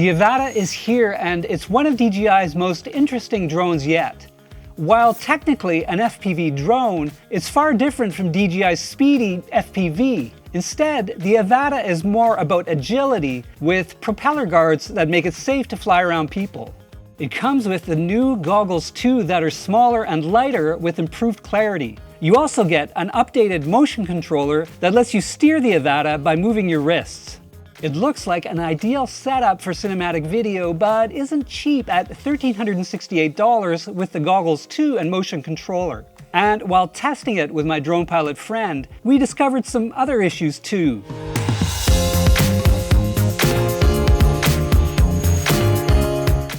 The Avata is here, and it's one of DJI's most interesting drones yet. While technically an FPV drone, it's far different from DJI's speedy FPV. Instead, the Avata is more about agility with propeller guards that make it safe to fly around people. It comes with the new goggles too that are smaller and lighter with improved clarity. You also get an updated motion controller that lets you steer the Avata by moving your wrists. It looks like an ideal setup for cinematic video, but isn't cheap at $1,368 with the goggles too and motion controller. And while testing it with my drone pilot friend, we discovered some other issues too.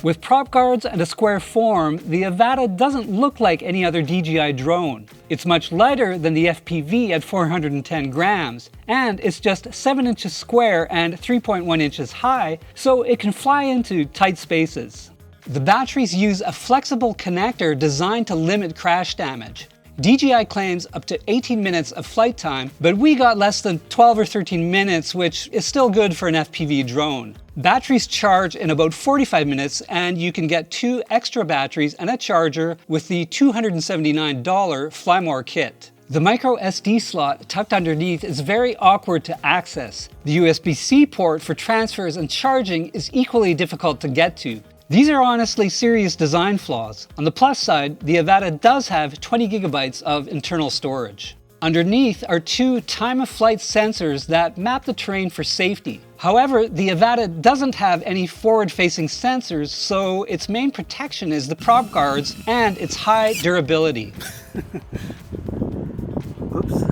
With prop guards and a square form, the Avata doesn't look like any other DJI drone. It's much lighter than the FPV at 410 grams, and it's just 7 inches square and 3.1 inches high, so it can fly into tight spaces. The batteries use a flexible connector designed to limit crash damage. DJI claims up to 18 minutes of flight time, but we got less than 12 or 13 minutes, which is still good for an FPV drone. Batteries charge in about 45 minutes, and you can get 2 extra batteries and a charger with the $279 Fly More kit. The microSD slot tucked underneath is very awkward to access. The USB-C port for transfers and charging is equally difficult to get to. These are honestly serious design flaws. On the plus side, the Avata does have 20 gigabytes of internal storage. Underneath are 2 time-of-flight sensors that map the terrain for safety. However, the Avata doesn't have any forward-facing sensors, so its main protection is the prop guards and its high durability. Oops.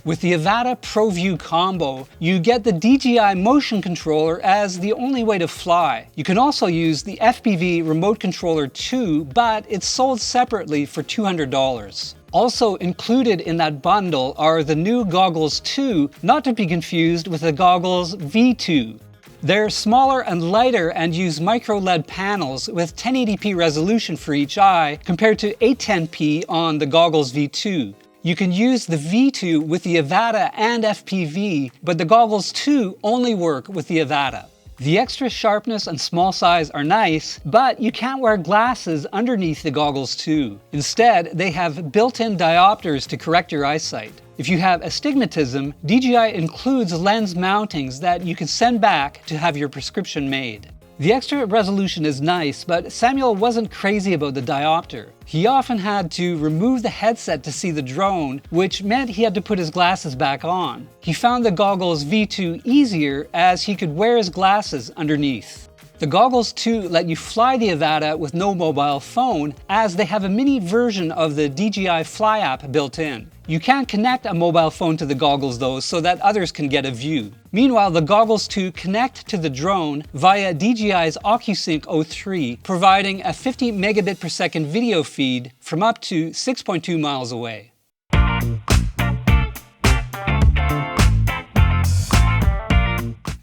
With the Avata ProView combo, you get the DJI motion controller as the only way to fly. You can also use the FPV remote controller too, but it's sold separately for $200. Also included in that bundle are the new goggles 2, not to be confused with the goggles V2. They're smaller and lighter and use micro LED panels with 1080p resolution for each eye compared to 810p on the goggles V2. You can use the V2 with the Avata and FPV, but the goggles 2 only work with the Avata. The extra sharpness and small size are nice, but you can't wear glasses underneath the goggles too. Instead, they have built-in diopters to correct your eyesight. If you have astigmatism, DJI includes lens mountings that you can send back to have your prescription made. The extra resolution is nice, but Samuel wasn't crazy about the diopter. He often had to remove the headset to see the drone, which meant he had to put his glasses back on. He found the goggles V2 easier as he could wear his glasses underneath. The goggles 2 let you fly the Avata with no mobile phone, as they have a mini version of the DJI Fly app built in. You can't connect a mobile phone to the goggles though, so that others can get a view. Meanwhile, the goggles 2 connect to the drone via DJI's OcuSync 03, providing a 50 megabit per second video feed from up to 6.2 miles away.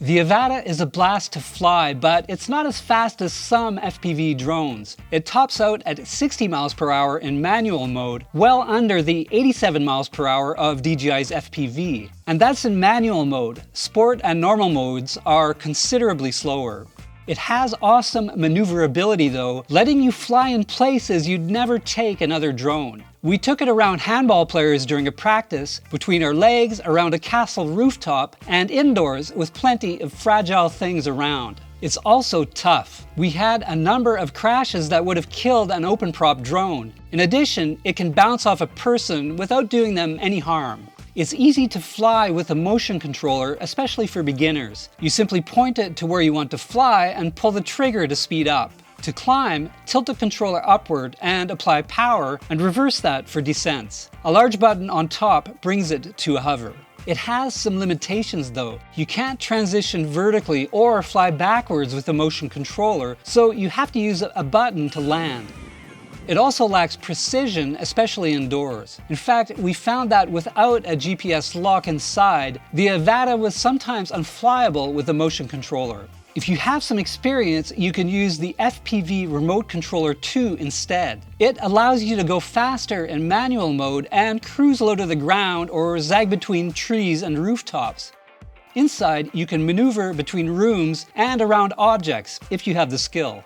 The Avata is a blast to fly, but it's not as fast as some FPV drones. It tops out at 60 miles per hour in manual mode, well under the 87 miles per hour of DJI's FPV. And that's in manual mode. Sport and normal modes are considerably slower. It has awesome maneuverability though, letting you fly in places you'd never take another drone. We took it around handball players during a practice, between our legs, around a castle rooftop, and indoors with plenty of fragile things around. It's also tough. We had a number of crashes that would have killed an open prop drone. In addition, it can bounce off a person without doing them any harm. It's easy to fly with a motion controller, especially for beginners. You simply point it to where you want to fly and pull the trigger to speed up. To climb, tilt the controller upward and apply power, and reverse that for descents. A large button on top brings it to a hover. It has some limitations though. You can't transition vertically or fly backwards with the motion controller, so you have to use a button to land. It also lacks precision, especially indoors. In fact, we found that without a GPS lock inside, the Avata was sometimes unflyable with the motion controller. If you have some experience, you can use the FPV remote controller 2 instead. It allows you to go faster in manual mode and cruise low to the ground or zag between trees and rooftops. Inside, you can maneuver between rooms and around objects if you have the skill.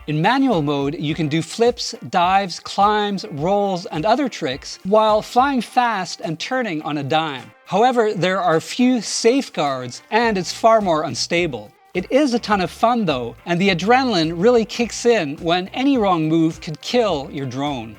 In manual mode, you can do flips, dives, climbs, rolls, and other tricks while flying fast and turning on a dime. However, there are few safeguards and it's far more unstable. It is a ton of fun though, and the adrenaline really kicks in when any wrong move could kill your drone.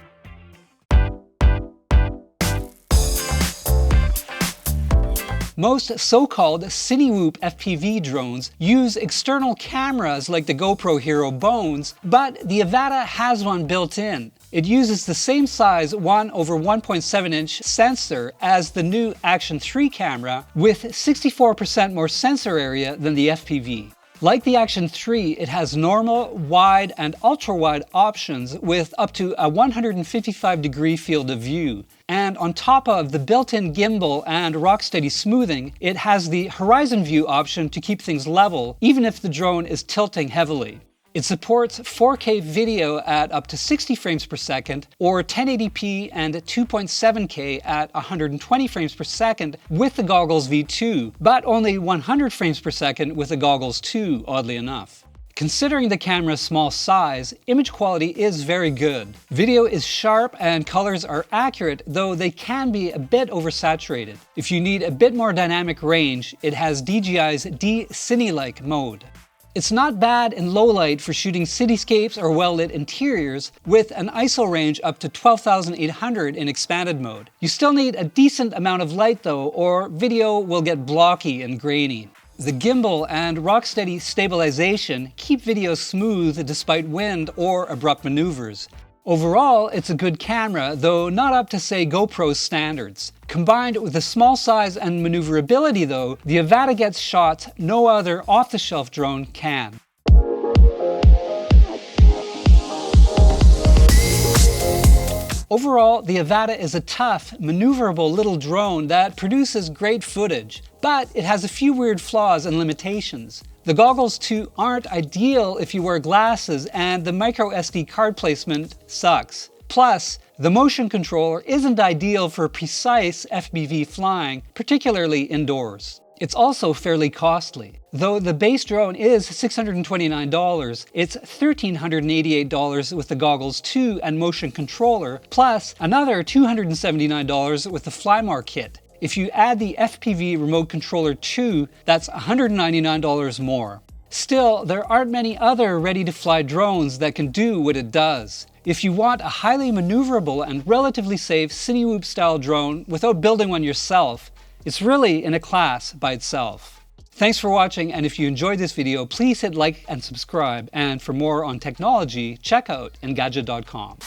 Most so-called cinewhoop FPV drones use external cameras like the GoPro Hero Bones, but the Avata has one built in. It uses the same size 1/1.7-inch sensor as the new Action 3 camera, with 64% more sensor area than the FPV. Like the Action 3, it has normal, wide, and ultra-wide options with up to a 155-degree field of view. And on top of the built-in gimbal and rock-steady smoothing, it has the horizon view option to keep things level, even if the drone is tilting heavily. It supports 4K video at up to 60 frames per second, or 1080p and 2.7K at 120 frames per second with the Goggles V2, but only 100 frames per second with the Goggles 2, oddly enough. Considering the camera's small size, image quality is very good. Video is sharp and colors are accurate, though they can be a bit oversaturated. If you need a bit more dynamic range, it has DJI's D-Cine-like mode. It's not bad in low light for shooting cityscapes or well-lit interiors, with an ISO range up to 12,800 in expanded mode. You still need a decent amount of light though, or video will get blocky and grainy. The gimbal and rock-steady stabilization keep video smooth despite wind or abrupt maneuvers. Overall, it's a good camera, though not up to, say, GoPro's standards. Combined with the small size and maneuverability though, the Avata gets shots no other off-the-shelf drone can. Overall, the Avata is a tough, maneuverable little drone that produces great footage, but it has a few weird flaws and limitations. The Goggles 2 aren't ideal if you wear glasses, and the microSD card placement sucks. Plus, the motion controller isn't ideal for precise FPV flying, particularly indoors. It's also fairly costly. Though the base drone is $629, it's $1,388 with the Goggles 2 and motion controller, plus another $279 with the Flymore kit. If you add the FPV remote controller too, that's $199 more. Still, there aren't many other ready-to-fly drones that can do what it does. If you want a highly maneuverable and relatively safe cinewhoop style drone without building one yourself, it's really in a class by itself. Thanks for watching, and if you enjoyed this video, please hit like and subscribe, and for more on technology, check out Engadget.com.